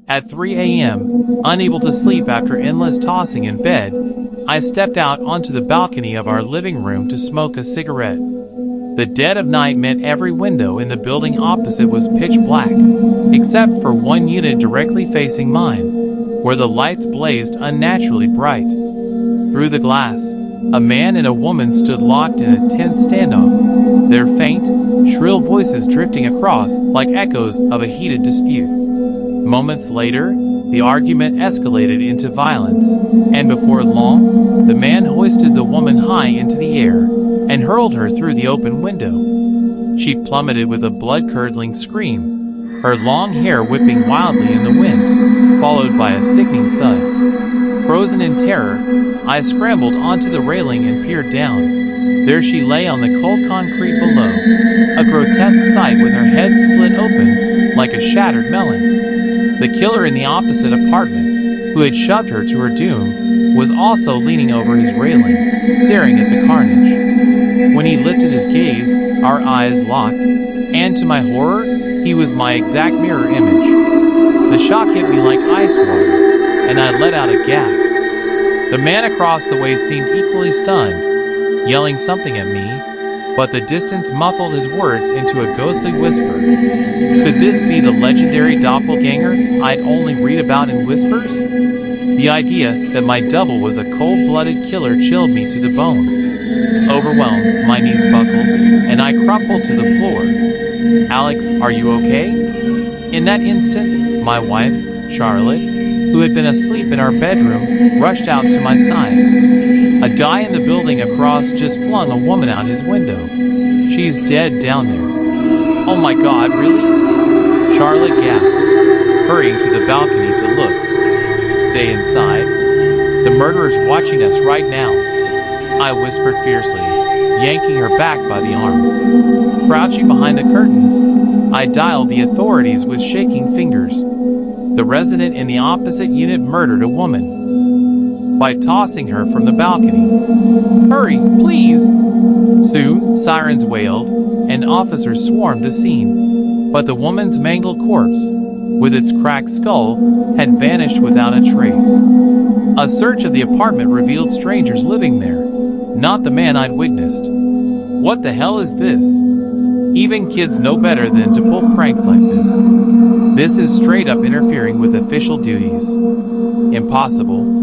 At 3 a.m., unable to sleep after endless tossing in bed, I stepped out onto the balcony of our living room to smoke a cigarette. The dead of night meant every window in the building opposite was pitch black, except for one unit directly facing mine, where the lights blazed unnaturally bright. Through the glass, a man and a woman stood locked in a tense standoff, their faint, shrill voices drifting across like echoes of a heated dispute. Moments later, the argument escalated into violence, and before long, the man hoisted the woman high into the air and hurled her through the open window. She plummeted with a blood-curdling scream, her long hair whipping wildly in the wind, followed by a sickening thud. Frozen in terror, I scrambled onto the railing and peered down. There she lay on the cold concrete below, a grotesque sight with her head split open like a shattered melon. The killer in the opposite apartment, who had shoved her to her doom, was also leaning over his railing, staring at the carnage. When he lifted his gaze, our eyes locked, and to my horror, he was my exact mirror image. The shock hit me like ice water, and I let out a gasp. The man across the way seemed equally stunned, yelling something at me, but the distance muffled his words into a ghostly whisper. Could this be the legendary doppelganger I'd only read about in whispers? The idea that my double was a cold-blooded killer chilled me to the bone. Overwhelmed, my knees buckled, and I crumpled to the floor. Alex, are you okay? In that instant, my wife, Charlotte, who had been asleep in our bedroom, rushed out to my side. A guy in the building across just flung a woman out his window. She's dead down there. Oh my God, really? Charlotte gasped, hurrying to the balcony to look. Stay inside. The murderer's watching us right now, I whispered fiercely, yanking her back by the arm. Crouching behind the curtains, I dialed the authorities with shaking fingers. The resident in the opposite unit murdered a woman by tossing her from the balcony. Hurry, please! Soon, sirens wailed, and officers swarmed the scene. But the woman's mangled corpse, with its cracked skull, had vanished without a trace. A search of the apartment revealed strangers living there, not the man I'd witnessed. What the hell is this? Even kids know better than to pull pranks like this. This is straight up interfering with official duties. Impossible.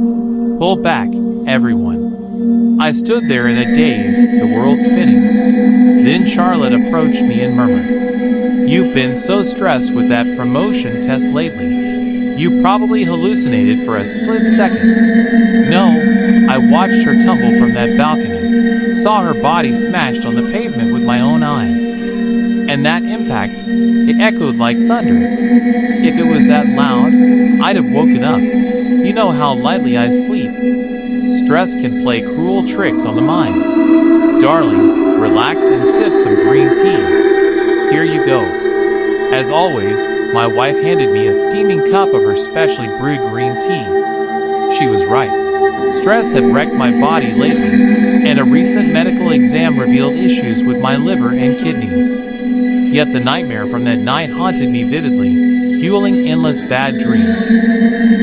Pull back, everyone. I stood there in a daze, the world spinning. Then Charlotte approached me and murmured, "You've been so stressed with that promotion test lately. You probably hallucinated for a split second." No, I watched her tumble from that balcony, saw her body smashed on the pavement with my own eyes. And that impact, it echoed like thunder. If it was that loud, I'd have woken up. You know how lightly I sleep. Stress can play cruel tricks on the mind. Darling, relax and sip some green tea. Here you go. As always, my wife handed me a steaming cup of her specially brewed green tea. She was right. Stress had wrecked my body lately, and a recent medical exam revealed issues with my liver and kidneys. Yet the nightmare from that night haunted me vividly, fueling endless bad dreams.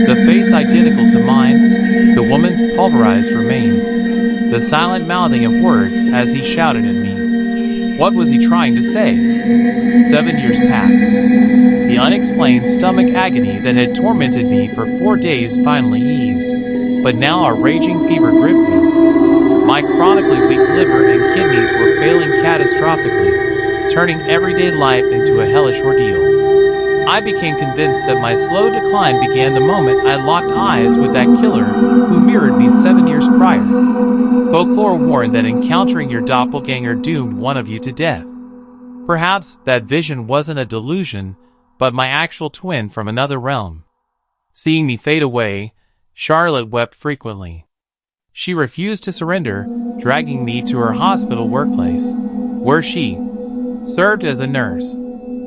The face identical to mine, the woman's pulverized remains, the silent mouthing of words as he shouted at me. What was he trying to say? 7 years passed. The unexplained stomach agony that had tormented me for 4 days finally eased, but now a raging fever gripped me. My chronically weak liver and kidneys were failing catastrophically, turning everyday life into a hellish ordeal. I became convinced that my slow decline began the moment I locked eyes with that killer who mirrored me 7 years prior. Folklore warned that encountering your doppelganger doomed one of you to death. Perhaps that vision wasn't a delusion, but my actual twin from another realm. Seeing me fade away, Charlotte wept frequently. She refused to surrender, dragging me to her hospital workplace, where she served as a nurse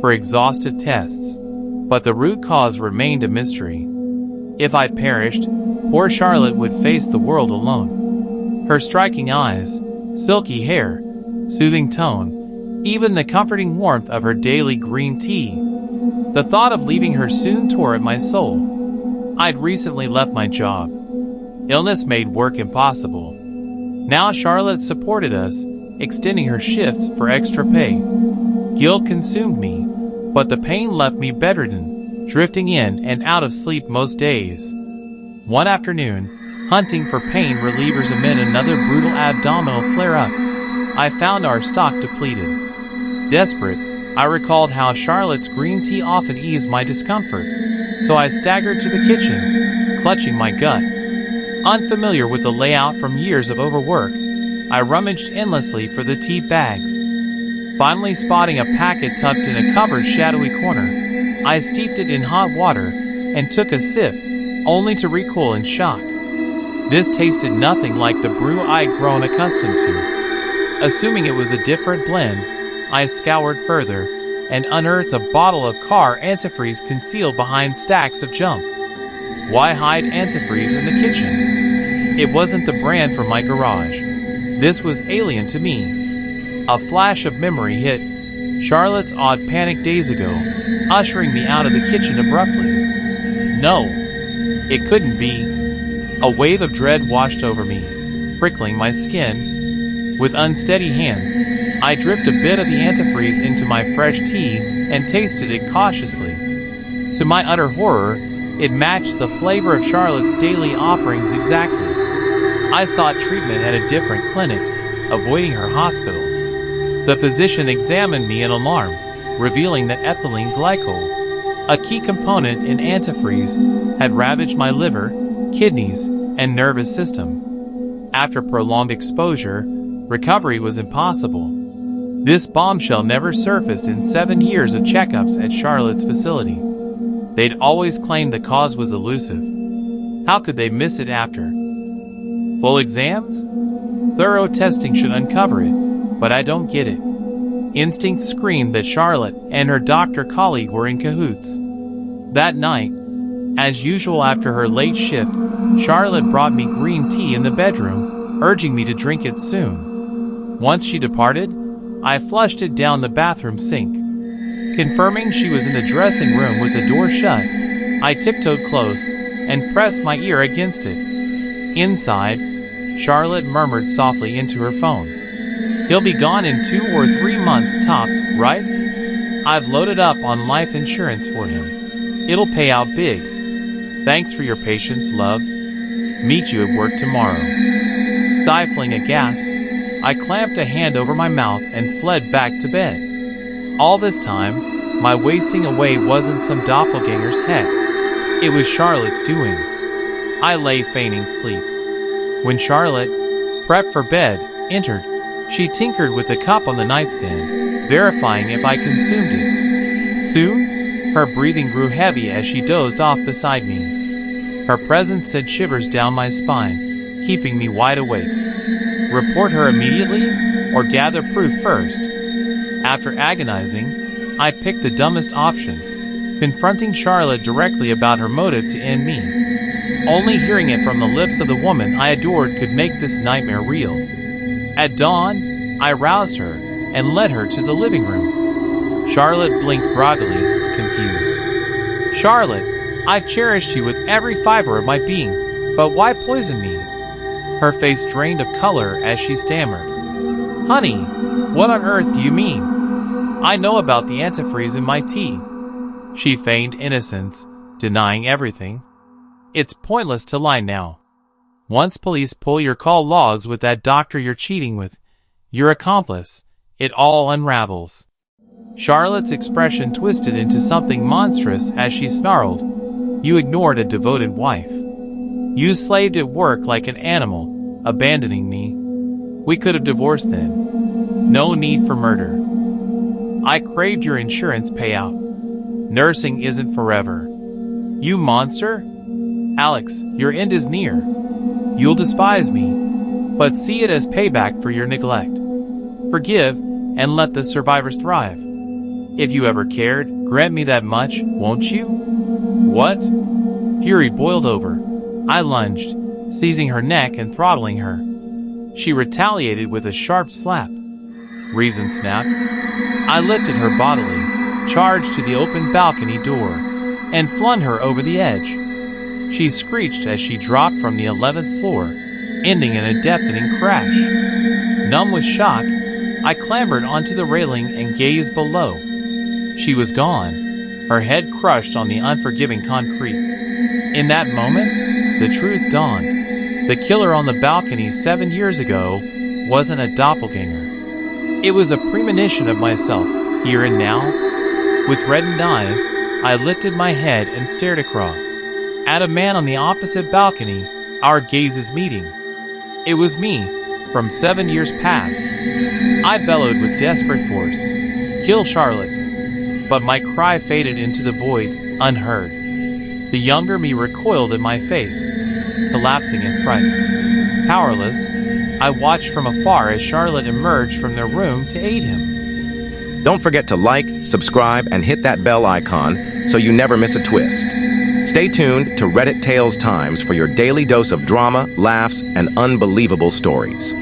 for exhaustive tests, but the root cause remained a mystery. If I perished, poor Charlotte would face the world alone. Her striking eyes, silky hair, soothing tone, even the comforting warmth of her daily green tea The thought of leaving her soon tore at my soul. I'd recently left my job. Illness made work impossible. Now Charlotte supported us, extending her shifts for extra pay. Guilt consumed me, but the pain left me bedridden, drifting in and out of sleep most days. One afternoon, hunting for pain relievers amid another brutal abdominal flare-up, I found our stock depleted. Desperate, I recalled how Charlotte's green tea often eased my discomfort, so I staggered to the kitchen, clutching my gut. Unfamiliar with the layout from years of overwork, I rummaged endlessly for the tea bags. Finally spotting a packet tucked in a cupboard's shadowy corner, I steeped it in hot water and took a sip, only to recoil in shock. This tasted nothing like the brew I'd grown accustomed to. Assuming it was a different blend, I scoured further and unearthed a bottle of car antifreeze concealed behind stacks of junk. Why hide antifreeze in the kitchen? It wasn't the brand from my garage. This was alien to me. A flash of memory hit Charlotte's odd panic days ago, ushering me out of the kitchen abruptly. No, it couldn't be. A wave of dread washed over me, prickling my skin. With unsteady hands, I dripped a bit of the antifreeze into my fresh tea and tasted it cautiously. To my utter horror, it matched the flavor of Charlotte's daily offerings exactly. I sought treatment at a different clinic, avoiding her hospital. The physician examined me in alarm, revealing that ethylene glycol, a key component in antifreeze, had ravaged my liver, kidneys, and nervous system. After prolonged exposure, recovery was impossible. This bombshell never surfaced in 7 years of checkups at Charlotte's facility. They'd always claimed the cause was elusive. How could they miss it after? Full exams? Thorough testing should uncover it. But I don't get it. Instinct screamed that Charlotte and her doctor colleague were in cahoots. That night, as usual after her late shift, Charlotte brought me green tea in the bedroom, urging me to drink it soon. Once she departed, I flushed it down the bathroom sink. Confirming she was in the dressing room with the door shut, I tiptoed close and pressed my ear against it. Inside, Charlotte murmured softly into her phone. "He'll be gone in 2 or 3 months tops, right? I've loaded up on life insurance for him. It'll pay out big. Thanks for your patience, love. Meet you at work tomorrow." Stifling a gasp, I clamped a hand over my mouth and fled back to bed. All this time, my wasting away wasn't some doppelganger's hex. It was Charlotte's doing. I lay feigning sleep. When Charlotte, prepped for bed, entered, she tinkered with the cup on the nightstand, verifying if I consumed it. Soon, her breathing grew heavy as she dozed off beside me. Her presence sent shivers down my spine, keeping me wide awake. Report her immediately, or gather proof first? After agonizing, I picked the dumbest option, confronting Charlotte directly about her motive to end me. Only hearing it from the lips of the woman I adored could make this nightmare real. At dawn, I roused her and led her to the living room. Charlotte blinked groggily, confused. "Charlotte, I've cherished you with every fiber of my being, but why poison me?" Her face drained of color as she stammered. "Honey, what on earth do you mean? I know about the antifreeze in my tea." She feigned innocence, denying everything. "It's pointless to lie now. Once police pull your call logs with that doctor you're cheating with, your accomplice, it all unravels." Charlotte's expression twisted into something monstrous as she snarled, "You ignored a devoted wife. You slaved at work like an animal, abandoning me. We could have divorced then. No need for murder. I craved your insurance payout. Nursing isn't forever. You monster? Alex, your end is near. You'll despise me, but see it as payback for your neglect. Forgive, and let the survivors thrive. If you ever cared, grant me that much, won't you?" What? Fury boiled over. I lunged, seizing her neck and throttling her. She retaliated with a sharp slap. Reason snapped. I lifted her bodily, charged to the open balcony door and flung her over the edge. She screeched as she dropped from the 11th floor, ending in a deafening crash. Numb with shock, I clambered onto the railing and gazed below. She was gone, her head crushed on the unforgiving concrete. In that moment, the truth dawned. The killer on the balcony 7 years ago wasn't a doppelganger. It was a premonition of myself, here and now. With reddened eyes, I lifted my head and stared across. At a man on the opposite balcony, our gazes meeting. It was me, from 7 years past. I bellowed with desperate force, "Kill Charlotte!" But my cry faded into the void, unheard. The younger me recoiled in my face, collapsing in fright. Powerless, I watched from afar as Charlotte emerged from their room to aid him. Don't forget to like, subscribe, and hit that bell icon so you never miss a twist. Stay tuned to Reddit Tales Times for your daily dose of drama, laughs, and unbelievable stories.